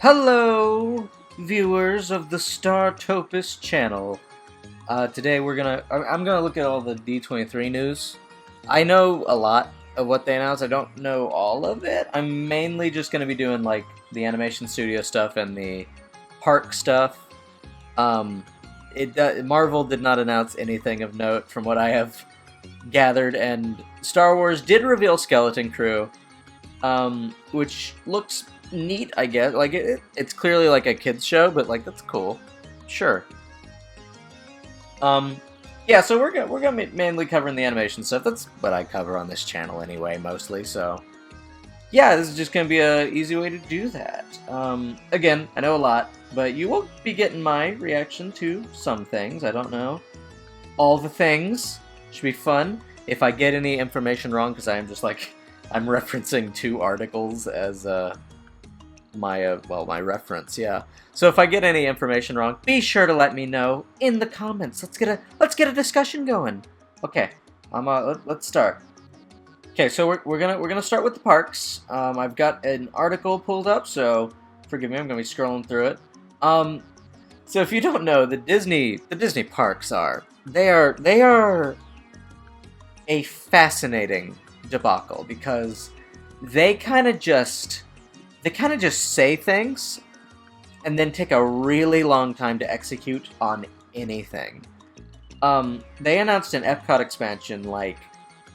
Hello, viewers of the Startopus channel. Today I'm gonna look at all the D23 news. I know a lot of what they announced. I don't know all of it. I'm mainly just gonna be doing like the animation studio stuff and the park stuff. Marvel did not announce anything of note from what I have gathered, and Star Wars did reveal Skeleton Crew, which looks neat, I guess. Like it's clearly like a kids show, but like that's cool. Sure. Yeah. So we're gonna be mainly covering the animation stuff. That's what I cover on this channel anyway, mostly. So yeah, this is just gonna be a easy way to do that. Again, I know a lot, but you will be getting my reaction to some things. I don't know all the things. Should be fun. If I get any information wrong, because I am just like I'm referencing two articles as my reference, yeah. So if I get any information wrong, be sure to let me know in the comments. Let's get a discussion going. Okay, let's start. Okay, so we're gonna start with the parks. I've got an article pulled up, so forgive me. I'm gonna be scrolling through it. So if you don't know, the Disney parks they are a fascinating debacle because they kind of just say things and then take a really long time to execute on anything. They announced an Epcot expansion like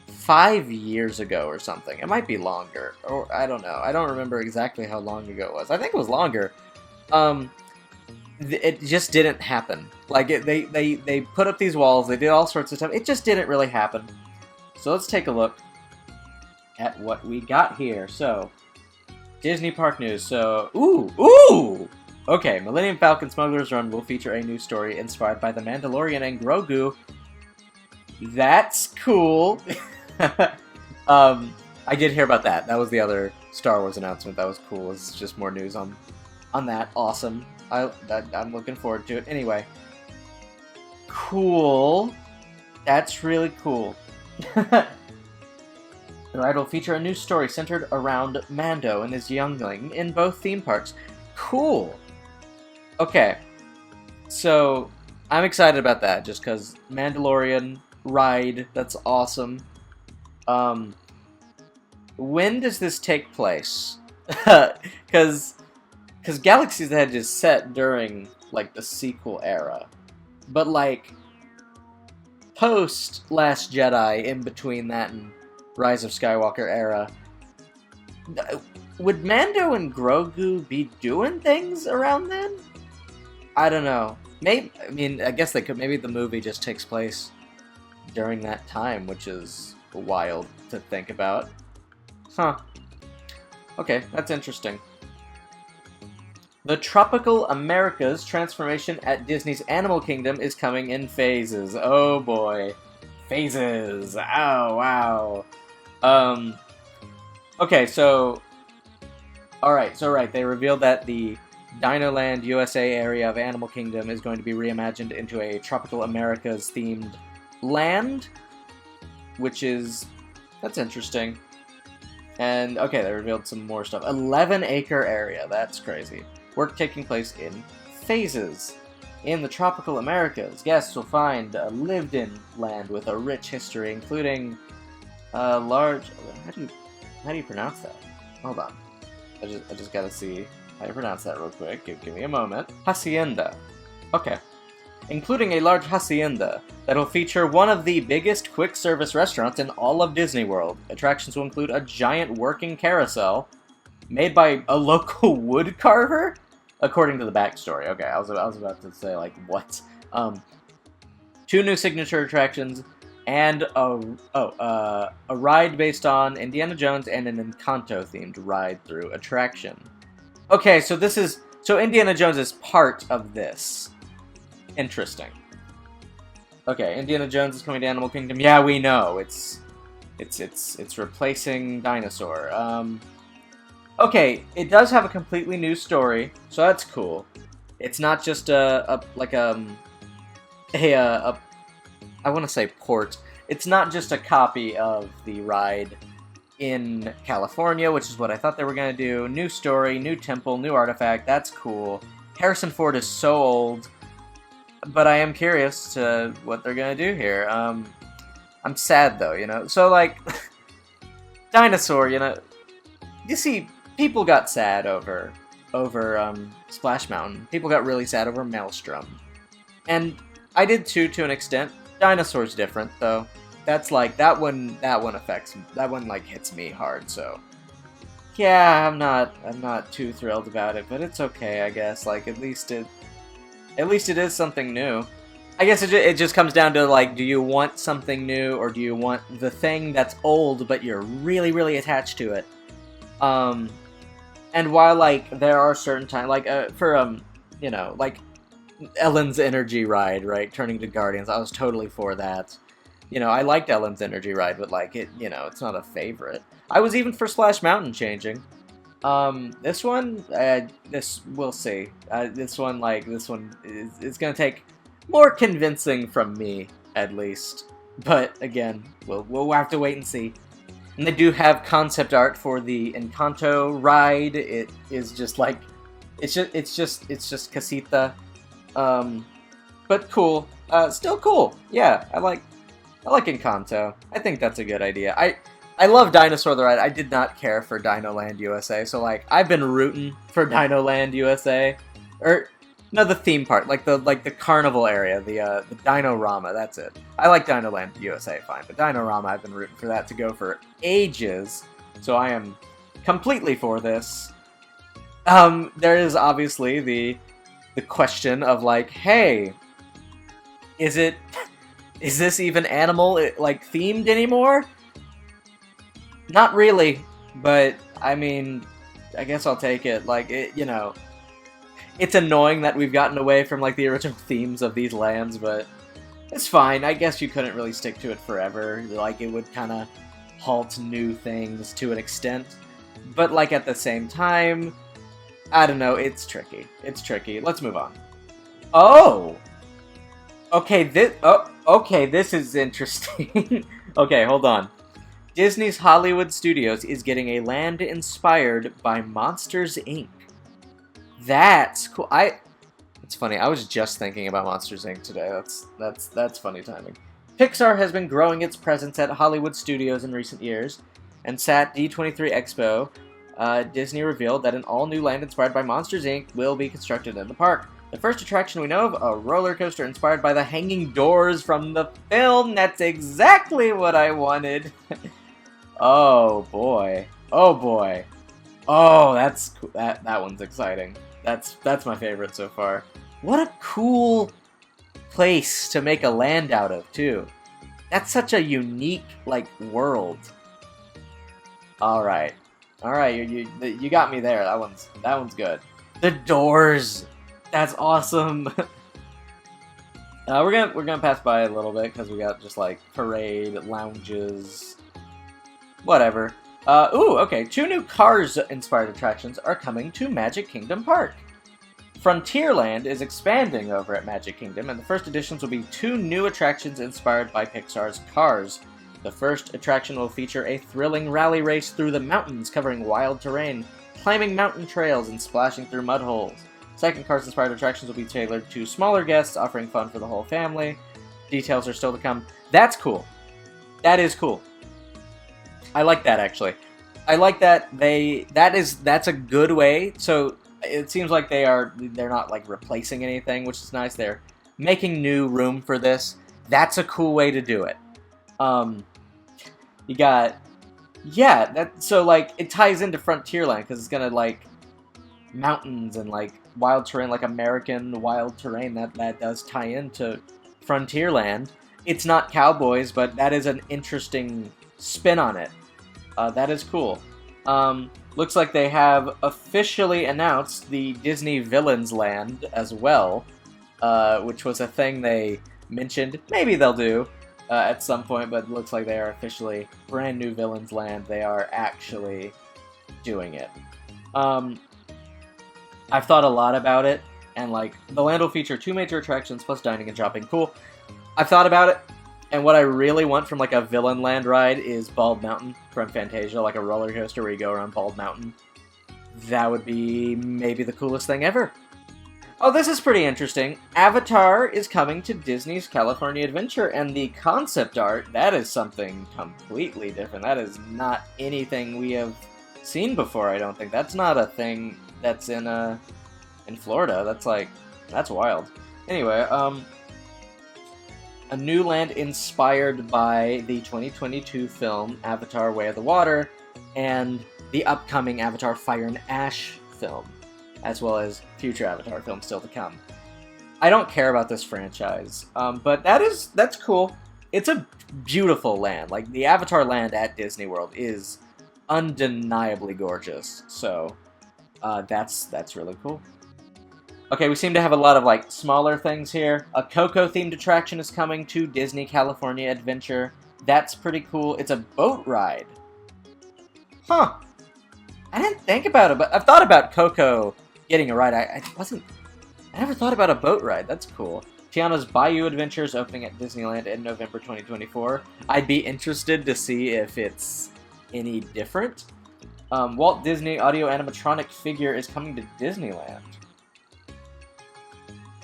5 years ago or something. It might be longer, or I don't know. I don't remember exactly how long ago it was. I think it was longer. It just didn't happen. Like they put up these walls. They did all sorts of stuff. It just didn't really happen. So let's take a look at what we got here. So Disney Park News. So, ooh! Okay, Millennium Falcon Smuggler's Run will feature a new story inspired by The Mandalorian and Grogu. That's cool. I did hear about that. That was the other Star Wars announcement. That was cool. It's just more news on that. Awesome. I'm looking forward to it. Anyway. Cool. That's really cool. The ride will feature a new story centered around Mando and his youngling in both theme parks. Cool. Okay. So, I'm excited about that, just because Mandalorian ride, that's awesome. When does this take place? Because Galaxy's Edge is set during, like, the sequel era. But, like, post Last Jedi, in between that and Rise of Skywalker era, would Mando and Grogu be doing things around then? I don't know. Maybe, I mean, I guess they could. Maybe the movie just takes place during that time, which is wild to think about. Huh. Okay, that's interesting. The Tropical Americas transformation at Disney's Animal Kingdom is coming in phases. Oh boy. Phases. Oh, wow. Okay, so... Alright, they revealed that the Dinoland USA area of Animal Kingdom is going to be reimagined into a Tropical Americas themed land, which is... that's interesting. And, okay, they revealed some more stuff. 11-acre area, that's crazy. Work taking place in phases. In the Tropical Americas, guests will find a lived-in land with a rich history, including a large... How do you pronounce that? Hold on. I just gotta see how you pronounce that real quick. Give me a moment. Hacienda. Okay. Including a large hacienda that'll feature one of the biggest quick-service restaurants in all of Disney World. Attractions will include a giant working carousel made by a local wood carver, according to the backstory. Okay, I was about to say, like, what? 2 new signature attractions, and a ride based on Indiana Jones and an Encanto-themed ride-through attraction. Okay, so Indiana Jones is part of this. Interesting. Okay, Indiana Jones is coming to Animal Kingdom. Yeah, we know. It's replacing Dinosaur. Okay, it does have a completely new story, so that's cool. It's not just I want to say port. It's not just a copy of the ride in California, which is what I thought they were going to do. New story, new temple, new artifact. That's cool. Harrison Ford is so old, but I am curious to what they're going to do here. I'm sad, though, you know? So, like, Dinosaur, you know, you see, people got sad over Splash Mountain. People got really sad over Maelstrom. And I did too, to an extent. Dinosaur's different, though. That's like, that one like hits me hard, so. Yeah, I'm not too thrilled about it, but it's okay, I guess. Like, at least it is something new. I guess it just comes down to, like, do you want something new, or do you want the thing that's old, but you're really, really attached to it? And while, like, there are certain times, like, you know, like, Ellen's Energy Ride, right, turning to Guardians, I was totally for that. You know, I liked Ellen's Energy Ride, but, like, it, you know, it's not a favorite. I was even for Splash Mountain changing. This one, we'll see. This one is gonna take more convincing from me, at least. But, again, we'll have to wait and see. And they do have concept art for the Encanto ride. It is just like, it's just casita. But cool. Still cool. Yeah, I like Encanto. I think that's a good idea. I love Dinosaur the Ride. I did not care for Dino Land USA, so, like, I've been rooting for Dino Land USA. Or, no, the theme park, like the carnival area, the Dino-Rama, that's it. I like Dino Land USA fine, but Dino-Rama, I've been rooting for that to go for ages, so I am completely for this. There is obviously the question of, like, hey, is this even animal, like, themed anymore? Not really, but, I mean, I guess I'll take it. Like, you know, it's annoying that we've gotten away from, like, the original themes of these lands, but it's fine. I guess you couldn't really stick to it forever. Like, it would kind of halt new things to an extent. But, like, at the same time, I don't know, it's tricky. It's tricky. Let's move on. Oh! Okay, this is interesting. Okay, hold on. Disney's Hollywood Studios is getting a land inspired by Monsters, Inc. That's cool. It's funny, I was just thinking about Monsters, Inc. today. That's funny timing. Pixar has been growing its presence at Hollywood Studios in recent years, and at D23 Expo, Disney revealed that an all-new land inspired by Monsters, Inc. will be constructed in the park. The first attraction we know of, a roller coaster inspired by the hanging doors from the film. That's exactly what I wanted. Oh boy. Oh boy. Oh, that's cool. That one's exciting. That's my favorite so far. What a cool place to make a land out of, too. That's such a unique, like, world. All right, you got me there. That one's good. The doors. That's awesome. We're gonna pass by a little bit because we got just like parade lounges, whatever. Ooh, okay. 2 new Cars-inspired attractions are coming to Magic Kingdom Park. Frontierland is expanding over at Magic Kingdom, and the first additions will be 2 new attractions inspired by Pixar's Cars. The first attraction will feature a thrilling rally race through the mountains covering wild terrain, climbing mountain trails, and splashing through mud holes. Second Cars-inspired attractions will be tailored to smaller guests, offering fun for the whole family. Details are still to come. That's cool. That is cool. I like that, actually. I like that that's a good way. So it seems like they're not like replacing anything, which is nice. They're making new room for this. That's a cool way to do it. You got, yeah, so like it ties into Frontierland because it's gonna like mountains and like wild terrain, like American wild terrain. That does tie into Frontierland. It's not cowboys, but that is an interesting spin on it. That is cool. Looks like they have officially announced the Disney Villains Land as well, which was a thing they mentioned. Maybe they'll do at some point, but it looks like they are officially brand new Villains Land. They are actually doing it. I've thought a lot about it, and like the land will feature 2 major attractions plus dining and shopping. Cool. I've thought about it. And what I really want from like a Villain Land ride is Bald Mountain from Fantasia, like a roller coaster where you go around Bald Mountain. That would be maybe the coolest thing ever. Oh, this is pretty interesting. Avatar is coming to Disney's California Adventure, and the concept art, that is something completely different. That is not anything we have seen before, I don't think. That's not a thing that's in Florida. That's wild. Anyway, a new land inspired by the 2022 film Avatar: Way of the Water, and the upcoming Avatar: Fire and Ash film, as well as future Avatar films still to come. I don't care about this franchise, but that's cool. It's a beautiful land. Like, the Avatar land at Disney World is undeniably gorgeous, so that's really cool. Okay, we seem to have a lot of, like, smaller things here. A Coco-themed attraction is coming to Disney California Adventure. That's pretty cool. It's a boat ride. Huh. I didn't think about it, but I've thought about Coco getting a ride. I never thought about a boat ride. That's cool. Tiana's Bayou Adventure is opening at Disneyland in November 2024. I'd be interested to see if it's any different. Walt Disney audio animatronic figure is coming to Disneyland.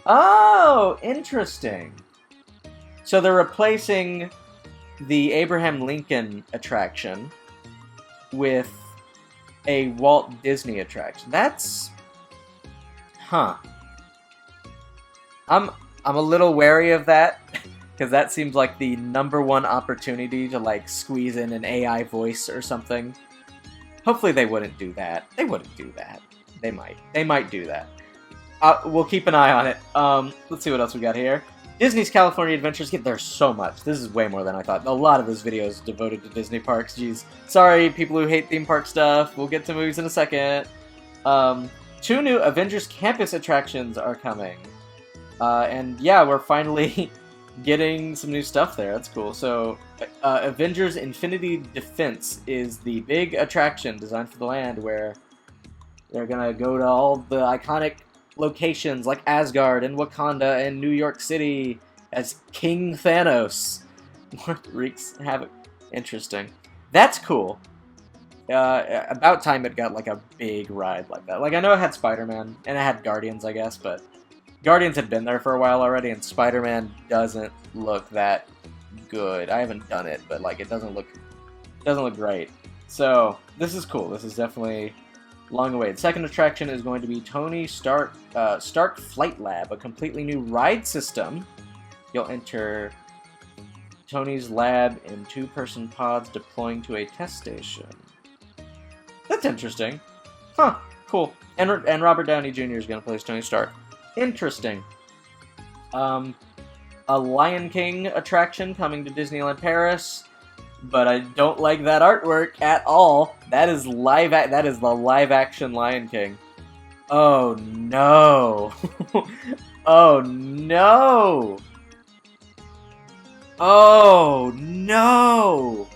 Oh, interesting. So they're replacing the Abraham Lincoln attraction with a Walt Disney attraction. That's... Huh. I'm a little wary of that, because that seems like the #1 opportunity to, like, squeeze in an AI voice or something. Hopefully they wouldn't do that. They wouldn't do that. They might. They might do that. We'll keep an eye on it. Let's see what else we got here. Disney's California Adventures. There's so much. This is way more than I thought. A lot of this video is devoted to Disney parks. Jeez. Sorry, people who hate theme park stuff. We'll get to movies in a second. 2 new Avengers Campus attractions are coming. And yeah, we're finally getting some new stuff there. That's cool. So, Avengers Infinity Defense is the big attraction designed for the land where they're gonna go to all the iconic locations like Asgard and Wakanda and New York City as King Thanos wreaks havoc. Interesting. That's cool. About time it got like a big ride like that. Like, I know it had Spider-Man and it had Guardians, I guess, but Guardians had been there for a while already, and Spider-Man doesn't look that good. I haven't done it, but like, it doesn't look great. So this is cool. This is definitely long awaited. Second attraction is going to be Tony Stark Flight Lab, a completely new ride system. You'll enter Tony's lab in 2-person pods deploying to a test station. That's interesting. Huh, cool. And Robert Downey Jr. is going to play as Tony Stark. Interesting. A Lion King attraction coming to Disneyland Paris. But I don't like that artwork at all. That is the live-action Lion King. Oh no! Oh no! Oh no!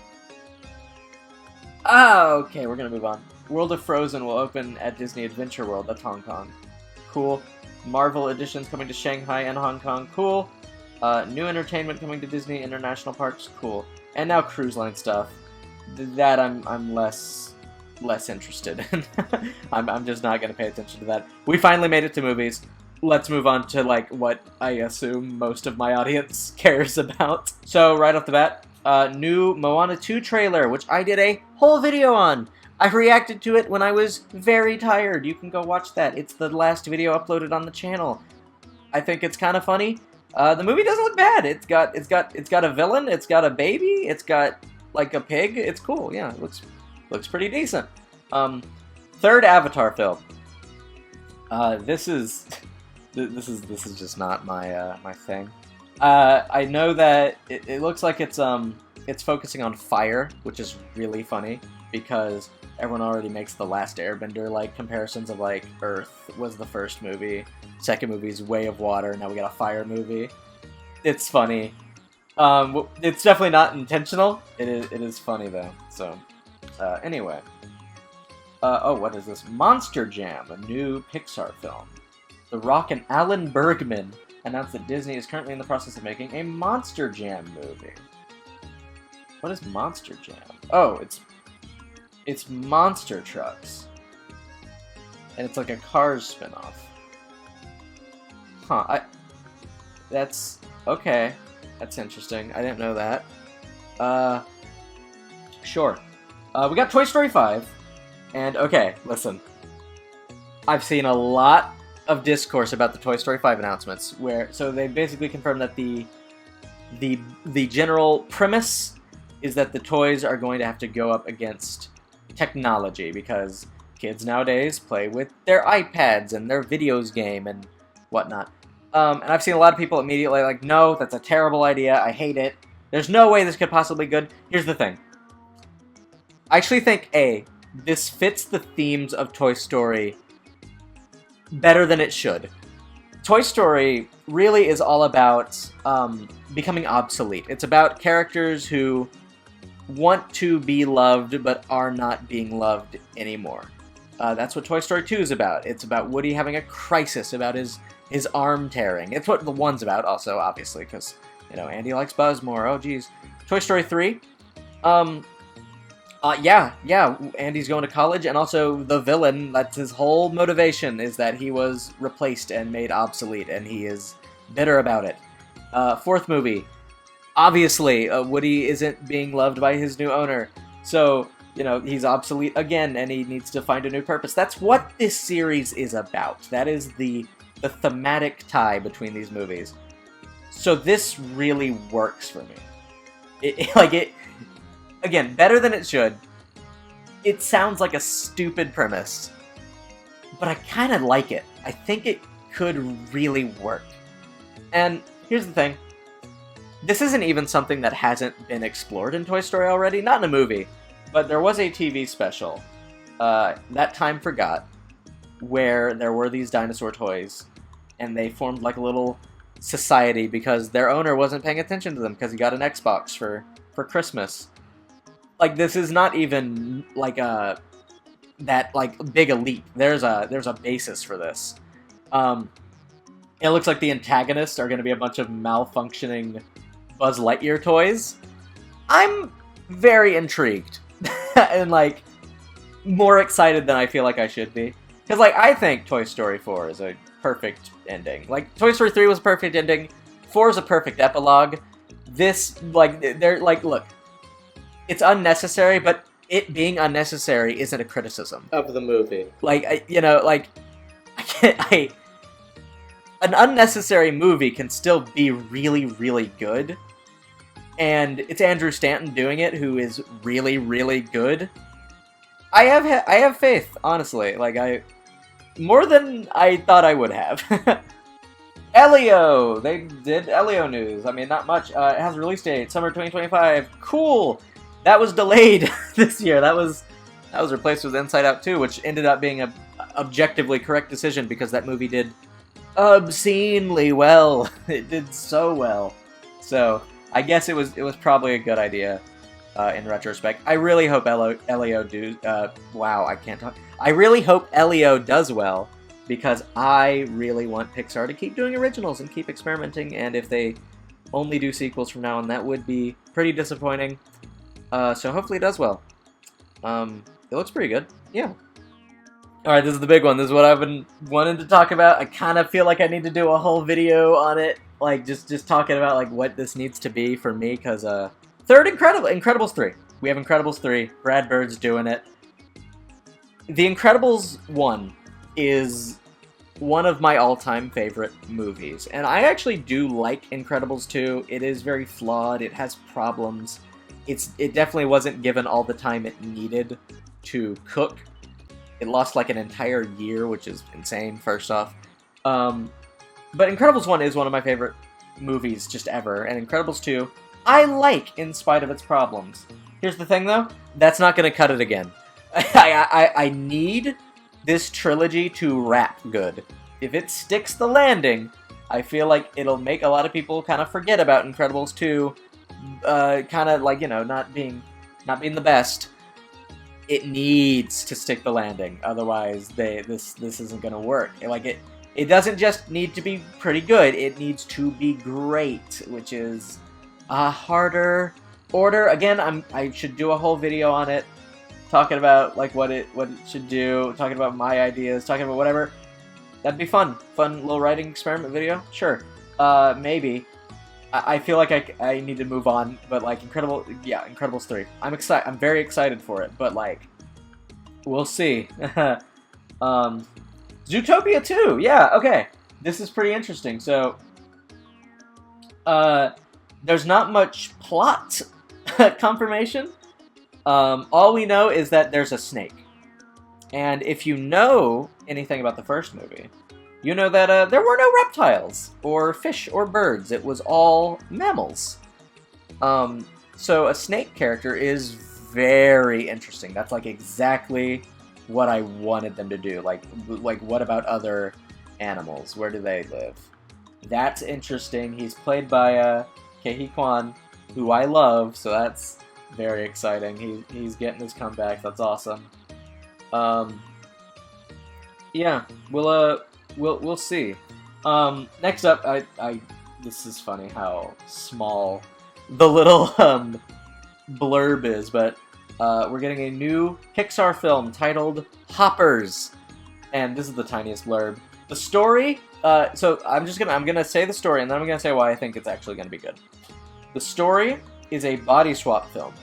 Okay, we're gonna move on. World of Frozen will open at Disney Adventure World. That's Hong Kong. Cool. Marvel editions coming to Shanghai and Hong Kong. Cool. New entertainment coming to Disney International Parks. Cool. And now cruise line stuff. That I'm less interested in. I'm just not gonna pay attention to that. We finally made it to movies. Let's move on to, like, what I assume most of my audience cares about. So right off the bat, new Moana 2 trailer, which I did a whole video on. I reacted to it when I was very tired. You can go watch that. It's the last video uploaded on the channel. I think it's kind of funny. The movie doesn't look bad. It's got a villain. It's got a baby. It's got, like, a pig. It's cool. Yeah, it looks pretty decent. Third Avatar film. This is just not my thing. I know that it looks like it's focusing on fire, which is really funny because everyone already makes the Last Airbender like comparisons of, like, Earth was the first movie, second movie's Way of Water, now we got a fire movie. It's funny. It's definitely not intentional. It is funny though. So anyway. Oh, what is this? Monster Jam, a new Pixar film. The Rock and Alan Bergman announced that Disney is currently in the process of making a Monster Jam movie. What is Monster Jam? Oh, it's Monster Trucks. And it's like a Cars spinoff. Huh, that's... okay. That's interesting. I didn't know that. Sure. We got Toy Story 5. And, okay, listen. I've seen a lot of discourse about the Toy Story 5 announcements, so they basically confirmed that the general premise is that the toys are going to have to go up against technology, because kids nowadays play with their iPads and their videos game and whatnot. And I've seen a lot of people immediately like, no, that's a terrible idea, I hate it. There's no way this could possibly be good. Here's the thing. I actually think, this fits the themes of Toy Story better than it should. Toy Story really is all about becoming obsolete. It's about characters who want to be loved but are not being loved anymore. That's what Toy Story 2 is about. It's about Woody having a crisis about his arm tearing. It's what the 1's about also, obviously, because, you know, Andy likes Buzz more. Oh, geez. Toy Story 3, yeah, Andy's going to college, and also the villain, that's his whole motivation, is that he was replaced and made obsolete, and he is bitter about it. 4th movie, obviously, Woody isn't being loved by his new owner, so, you know, he's obsolete again, and he needs to find a new purpose. That's what this series is about. That is the thematic tie between these movies. So this really works for me. Again, better than it should. It sounds like a stupid premise, but I kind of like it. I think it could really work. And here's the thing. This isn't even something that hasn't been explored in Toy Story already. Not in a movie, but there was a TV special, That Time Forgot, where there were these dinosaur toys, and they formed like a little society because their owner wasn't paying attention to them because he got an Xbox for Christmas. Like, this is not even like that like big a leap. There's a basis for this. It looks like the antagonists are going to be a bunch of malfunctioning Buzz Lightyear toys. I'm very intrigued and like more excited than I feel like I should be, because like I think Toy Story 4 is a perfect ending. Like, Toy Story 3 was a perfect ending. 4 is a perfect epilogue. This, like, they're like, look. It's unnecessary, but it being unnecessary isn't a criticism of the movie. Like, an unnecessary movie can still be really, really good. And it's Andrew Stanton doing it, who is really, really good. I have faith, honestly. Like, more than I thought I would have. Elio! They did Elio news. I mean, not much. It has a release date, summer 2025. Cool! That was delayed this year. That was replaced with Inside Out 2, which ended up being a objectively correct decision because that movie did obscenely well. It did so well. So I guess it was probably a good idea in retrospect. I really hope Elio do. Wow, I can't talk. I really hope Elio does well because I really want Pixar to keep doing originals and keep experimenting. And if they only do sequels from now on, that would be pretty disappointing. So hopefully it does well. It looks pretty good. Yeah. Alright, this is the big one. This is what I've been wanting to talk about. I kind of feel like I need to do a whole video on it. Like, just talking about, like, what this needs to be for me, because, third Incredibles 3. We have Incredibles 3. Brad Bird's doing it. The Incredibles 1 is one of my all-time favorite movies. And I actually do like Incredibles 2. It is very flawed. It has problems. It definitely wasn't given all the time it needed to cook. It lost like an entire year, which is insane, first off. But Incredibles 1 is one of my favorite movies just ever, and Incredibles 2, I like in spite of its problems. Here's the thing, though. That's not going to cut it again. I need this trilogy to wrap good. If it sticks the landing, I feel like it'll make a lot of people kind of forget about Incredibles 2, kind of like, you know, not being the best. It needs to stick the landing, otherwise this isn't gonna work. Like, It doesn't just need to be pretty good, it needs to be great, which is a harder order. Again, I should do a whole video on it, talking about like what it should do, talking about my ideas, talking about whatever. That'd be fun. Fun little writing experiment video? Sure. Maybe. I feel like I need to move on, but like Incredibles 3. I'm very excited for it, but like, we'll see. Zootopia 2, yeah, okay. This is pretty interesting. So, there's not much plot confirmation. All we know is that there's a snake. And if you know anything about the first movie, you know that there were no reptiles, or fish, or birds. It was all mammals. So a snake character is very interesting. That's like exactly what I wanted them to do. Like what about other animals? Where do they live? That's interesting. He's played by Ke Kwan, who I love, so that's very exciting. He's getting his comeback. That's awesome. Yeah, we'll see. Next up, this is funny how small the little blurb is, but we're getting a new Pixar film titled Hoppers, and this is the tiniest blurb. The story. So I'm gonna say the story, and then I'm gonna say why I think it's actually gonna be good. The story is a body swap film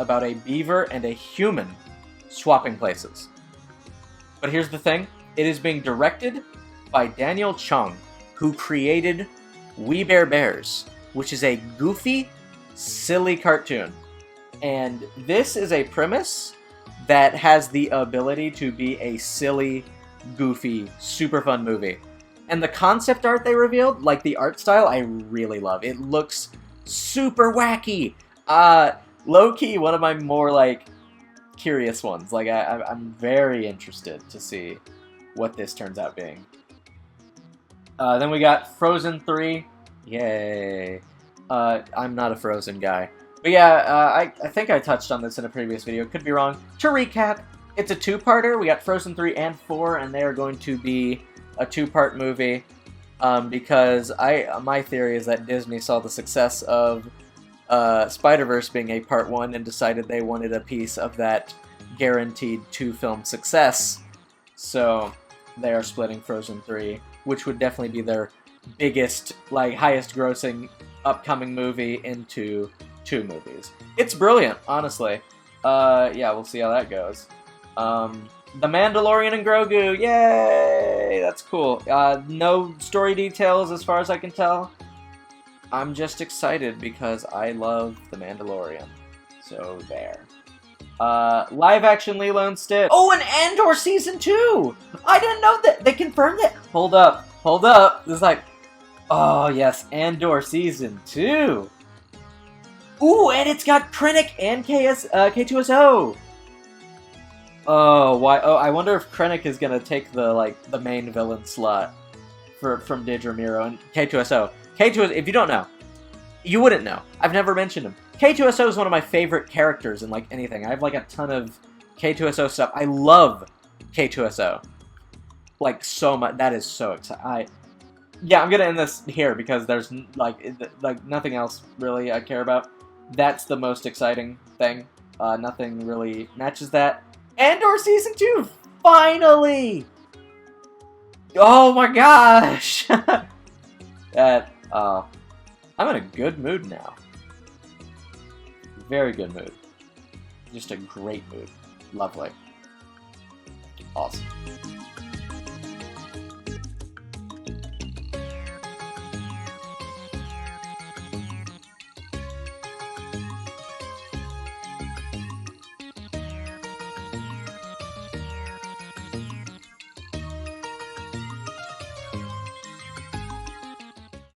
about a beaver and a human swapping places. But here's the thing. It is being directed by Daniel Chung, who created We Bare Bears, which is a goofy, silly cartoon. And this is a premise that has the ability to be a silly, goofy, super fun movie. And the concept art they revealed, like the art style, I really love. It looks super wacky. Low-key, one of my more, like, curious ones. Like, I'm very interested to see what this turns out being. Then we got Frozen 3. Yay. I'm not a Frozen guy. But yeah, I think I touched on this in a previous video. Could be wrong. To recap, it's a two-parter. We got Frozen 3 and 4, and they are going to be a two-part movie. Because my theory is that Disney saw the success of Spider-Verse being a part 1 and decided they wanted a piece of that guaranteed two-film success. So they are splitting Frozen 3, which would definitely be their biggest, like, highest-grossing upcoming movie into 2 movies. It's brilliant, honestly. Yeah, we'll see how that goes. The Mandalorian and Grogu, yay! That's cool. No story details as far as I can tell. I'm just excited because I love The Mandalorian. So, there. Live-action Lilo and Stitch. Oh, and Andor Season 2! I didn't know that! They confirmed it! Hold up. This is like, oh, yes, Andor Season 2! Ooh, and it's got Krennic and K2SO! Oh, why? Oh, I wonder if Krennic is gonna take the main villain slot from Deirdre Miro and K2SO. K2SO, if you don't know, you wouldn't know. I've never mentioned him. K2SO is one of my favorite characters in, like, anything. I have, like, a ton of K2SO stuff. I love K2SO. Like, so much. That is so exciting. Yeah, I'm gonna end this here because there's, like nothing else really I care about. That's the most exciting thing. Nothing really matches that. Andor Season 2! Finally! Oh my gosh! I'm in a good mood now. Very good mood. Just a great mood. Lovely. Awesome.